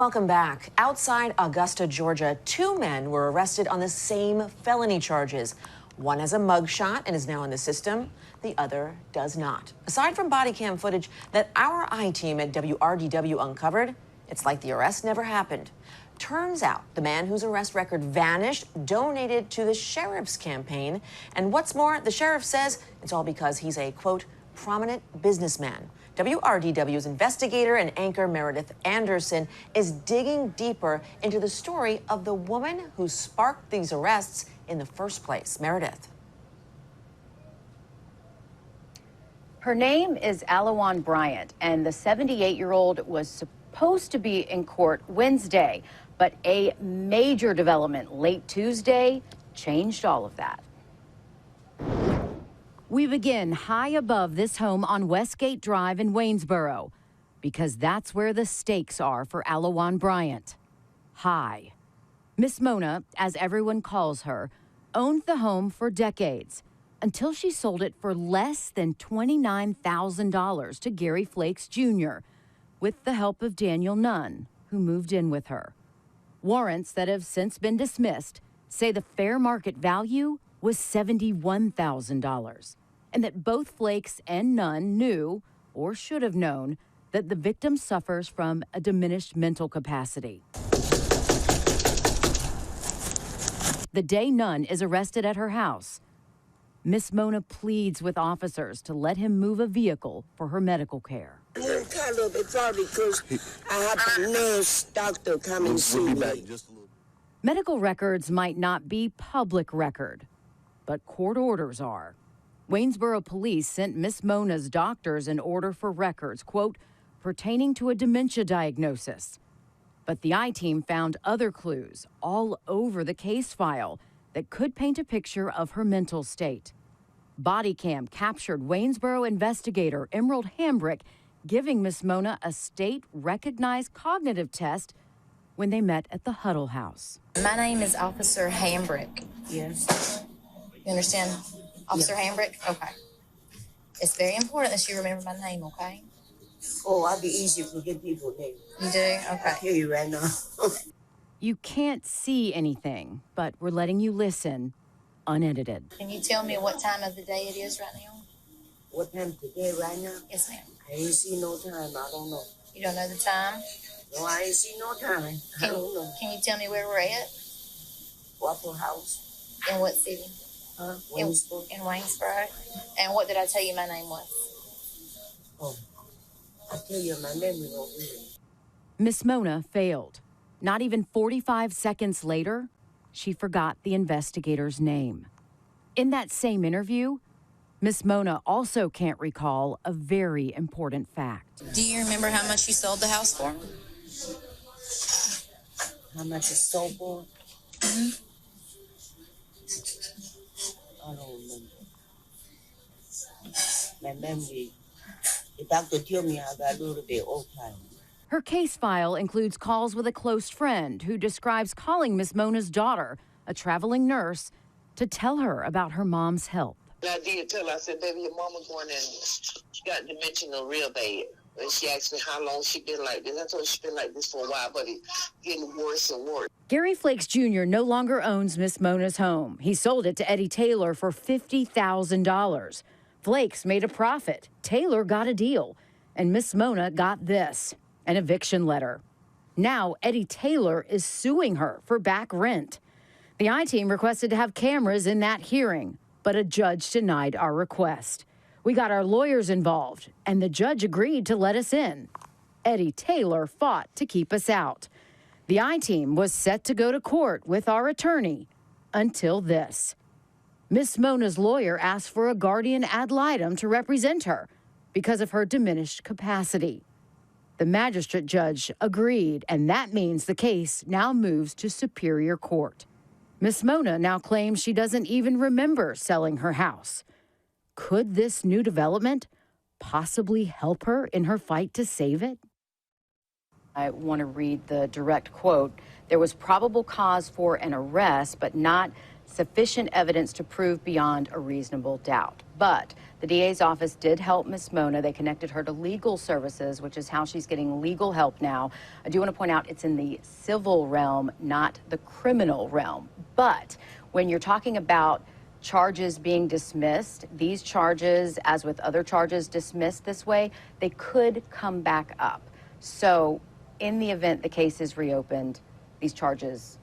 Welcome back. Outside Augusta, Georgia, two men were arrested on the same felony charges. One has a mugshot and is now in the system. The other does not. Aside from body cam footage that our I-team at WRDW uncovered, it's like the arrest never happened. Turns out the man whose arrest record vanished donated to the sheriff's campaign. And what's more, the sheriff says it's all because he's a, quote, prominent businessman. WRDW's investigator and anchor Meredith Anderson is digging deeper into the story of the woman who sparked these arrests in the first place. Meredith. Her name is Alawan Bryant, and the 78-year-old was supposed to be in court Wednesday, but a major development late Tuesday changed all of that. We begin high above this home on Westgate Drive in Waynesboro, because that's where the stakes are for Alawan Bryant. High. Miss Mona, as everyone calls her, owned the home for decades until she sold it for less than $29,000 to Gary Flakes Jr. with the help of Daniel Nunn, who moved in with her. Warrants that have since been dismissed say the fair market value was $71,000, and that both Flakes and Nunn knew, or should have known, that the victim suffers from a diminished mental capacity. The day Nunn is arrested at her house, Miss Mona pleads with officers to let him move a vehicle for her medical care. I'm kind of excited because I have a nurse doctor come and see me. Medical records might not be public record, but court orders are. Waynesboro police sent Miss Mona's doctors an order for records, quote, pertaining to a dementia diagnosis. But the I-team found other clues all over the case file that could paint a picture of her mental state. Body cam captured Waynesboro investigator Emerald Hambrick giving Miss Mona a state-recognized cognitive test when they met at the Huddle House. My name is Officer Hambrick. Yes. You understand? Officer Hambrick? Okay. It's very important that you remember my name, okay? Oh, I'll be easy to forget people's names. You do? Okay. I hear you right now. You can't see anything, but we're letting you listen, unedited. Can you tell me what time of the day it is right now? What time today right now? Yes, ma'am. I ain't see no time. I don't know. You don't know the time? No, I ain't see no time. I don't know. Can you tell me where we're at? Waffle House. In what city? Waynesboro. In Waynesboro. And what did I tell you my name was? Oh, I tell you, my memory won't be. Miss Mona failed. Not even 45 seconds later, she forgot the investigator's name. In that same interview, Miss Mona also can't recall a very important fact. Do you remember how much you sold the house for? How much is sold for? Mm-hmm. I don't remember. My memory, the doctor told me I got a little bit old time. Her case file includes calls with a close friend who describes calling Miss Mona's daughter, a traveling nurse, to tell her about her mom's health. I did tell her, I said, baby, your mama's going and she got dementia real bad. And she asked me how long she been like this. I told her she's been like this for a while, but it's getting worse and worse. Gary Flakes Jr. no longer owns Miss Mona's home. He sold it to Eddie Taylor for $50,000. Flakes made a profit. Taylor got a deal. And Miss Mona got this, an eviction letter. Now Eddie Taylor is suing her for back rent. The I-team requested to have cameras in that hearing, but a judge denied our request. We got our lawyers involved, and the judge agreed to let us in. Eddie Taylor fought to keep us out. The I-team was set to go to court with our attorney until this. Miss Mona's lawyer asked for a guardian ad litem to represent her because of her diminished capacity. The magistrate judge agreed, and that means the case now moves to Superior Court. Miss Mona now claims she doesn't even remember selling her house. Could this new development possibly help her in her fight to save it? I want to read the direct quote. There was probable cause for an arrest, but not sufficient evidence to prove beyond a reasonable doubt. But the DA's office did help Miss Mona. They connected her to legal services, which is how she's getting legal help now. I do want to point out it's in the civil realm, not the criminal realm. But when you're talking about charges being dismissed, these charges, as with other charges dismissed this way, they could come back up. So in the event the case is reopened, these charges,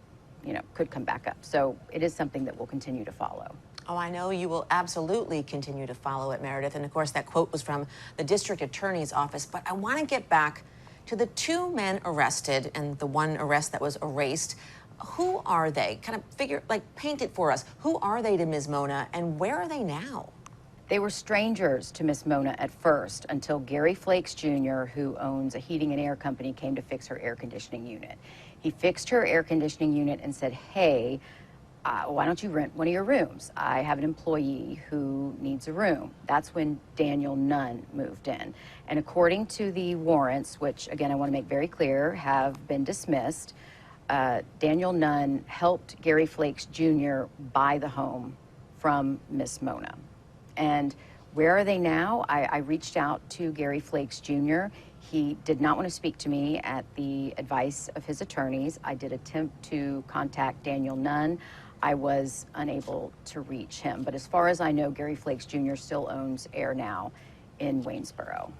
could come back up. So it is something that we'll continue to follow. Oh, I know you will absolutely continue to follow it, Meredith. And of course, that quote was from the district attorney's office. But I want to get back to the two men arrested and the one arrest that was erased. Who are they? Kind of paint it for us. Who are they to Ms. Mona, and where are they now? They were strangers to Miss Mona at first until Gary Flakes Jr., who owns a heating and air company, came to fix her air conditioning unit. He fixed her air conditioning unit and said, hey, why don't you rent one of your rooms? I have an employee who needs a room. That's when Daniel Nunn moved in. And according to the warrants, which again I want to make very clear have been dismissed, Daniel Nunn helped Gary Flakes Jr. buy the home from Miss Mona. And where are they now? I reached out to Gary Flakes Jr. He did not want to speak to me at the advice of his attorneys. I did attempt to contact Daniel Nunn. I was unable to reach him. But as far as I know, Gary Flakes Jr. still owns Air Now in Waynesboro.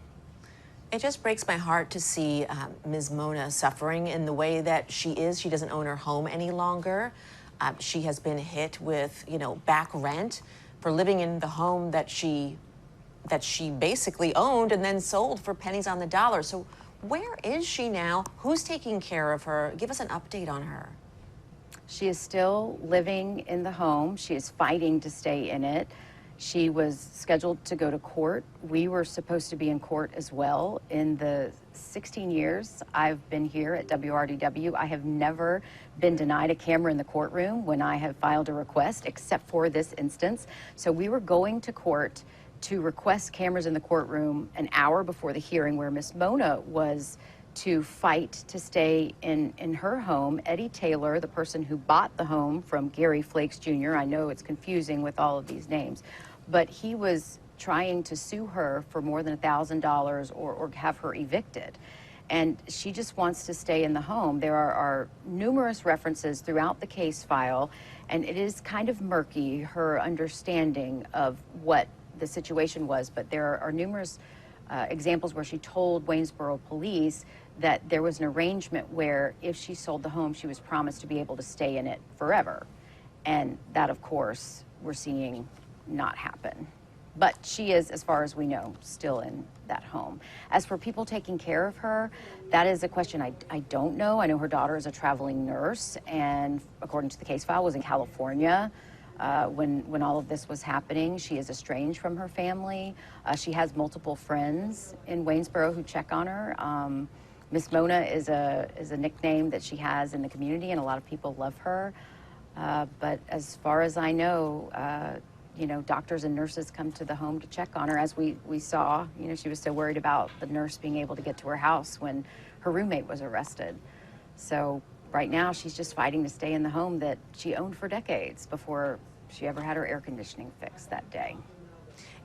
It just breaks my heart to see Ms. Mona suffering in the way that she is. She doesn't own her home any longer. She has been hit with, back rent for living in the home that she basically owned and then sold for pennies on the dollar. So where is she now? Who's taking care of her? Give us an update on her. She is still living in the home. She is fighting to stay in it. She was scheduled to go to court. We were supposed to be in court as well. In the 16 years I've been here at WRDW, I have never been denied a camera in the courtroom when I have filed a request, except for this instance. So we were going to court to request cameras in the courtroom an hour before the hearing, where Miss Mona was to fight to stay in her home. Eddie Taylor, the person who bought the home from Gary Flakes Jr., I know it's confusing with all of these names, but he was trying to sue her for more than $1,000 or have her evicted. And she just wants to stay in the home. There are numerous references throughout the case file, and it is kind of murky, her understanding of what the situation was, but there are numerous examples where she told Waynesboro police that there was an arrangement where if she sold the home, she was promised to be able to stay in it forever. And that, of course, we're seeing not happen. But she is, as far as we know, still in that home. As for people taking care of her, that is a question I don't know. I know her daughter is a traveling nurse, and according to the case file, was in California when all of this was happening. She is estranged from her family. She has multiple friends in Waynesboro who check on her. Miss Mona is a nickname that she has in the community, and a lot of people love her. But as far as I know, doctors and nurses come to the home to check on her. As we saw, she was so worried about the nurse being able to get to her house when her roommate was arrested. So right now, she's just fighting to stay in the home that she owned for decades before she ever had her air conditioning fixed that day.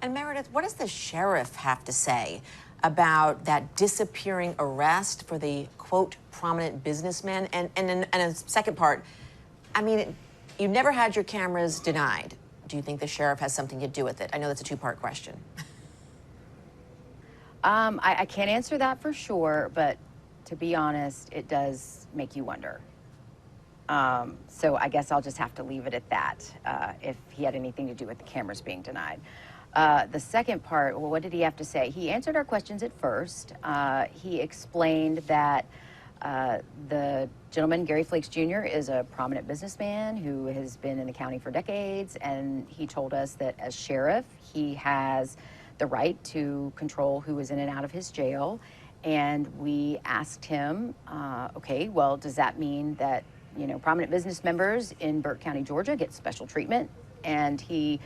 And Meredith, what does the sheriff have to say about that disappearing arrest for the, quote, prominent businessman? And a second part, you never had your cameras denied. Do you think the sheriff has something to do with it? I know that's a two-part question. I can't answer that for sure, but to be honest, it does make you wonder. So I guess I'll just have to leave it at that, if he had anything to do with the cameras being denied. The second part, well, what did he have to say? He answered our questions at first. He explained that the gentleman, Gary Flakes Jr., is a prominent businessman who has been in the county for decades, and he told us that as sheriff, he has the right to control who is in and out of his jail. And we asked him, okay, well, does that mean that, prominent business members in Burke County, Georgia get special treatment? And he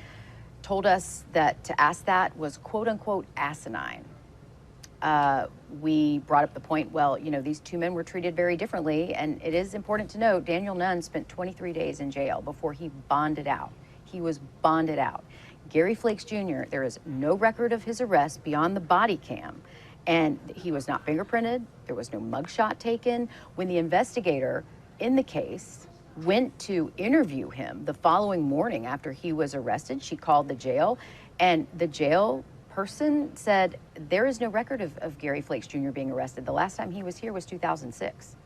told us that to ask that was quote unquote asinine. We brought up the point, well, these two men were treated very differently, and it is important to note Daniel Nunn spent 23 days in jail before he bonded out. He was bonded out. Gary Flakes Jr., there is no record of his arrest beyond the body cam. And he was not fingerprinted. There was no mugshot taken. When the investigator in the case went to interview him the following morning after he was arrested, she called the jail, and the jail person said there is no record of Gary Flakes Jr. being arrested. The last time he was here was 2006.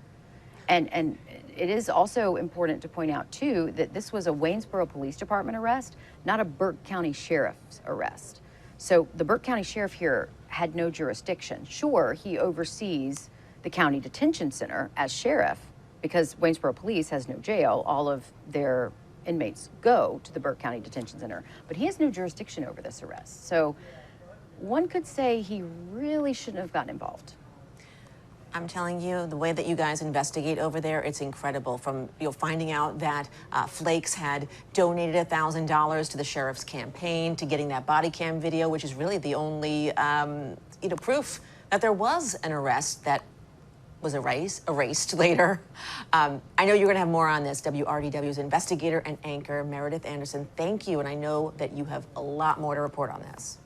And it is also important to point out, too, that this was a Waynesboro Police Department arrest, not a Burke County Sheriff's arrest. So the Burke County Sheriff here had no jurisdiction. Sure, he oversees the county detention center as sheriff because Waynesboro Police has no jail. All of their inmates go to the Burke County Detention Center, but he has no jurisdiction over this arrest. So one could say he really shouldn't have gotten involved. I'm telling you, the way that you guys investigate over there, it's incredible. From finding out that Flakes had donated $1,000 to the sheriff's campaign, to getting that body cam video, which is really the only proof that there was an arrest that was erased later. I know you're going to have more on this. WRDW's investigator and anchor Meredith Anderson, thank you, and I know that you have a lot more to report on this.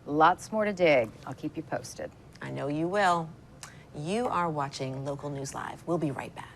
Lots more to dig. I'll keep you posted. I know you will. You are watching Local News Live. We'll be right back.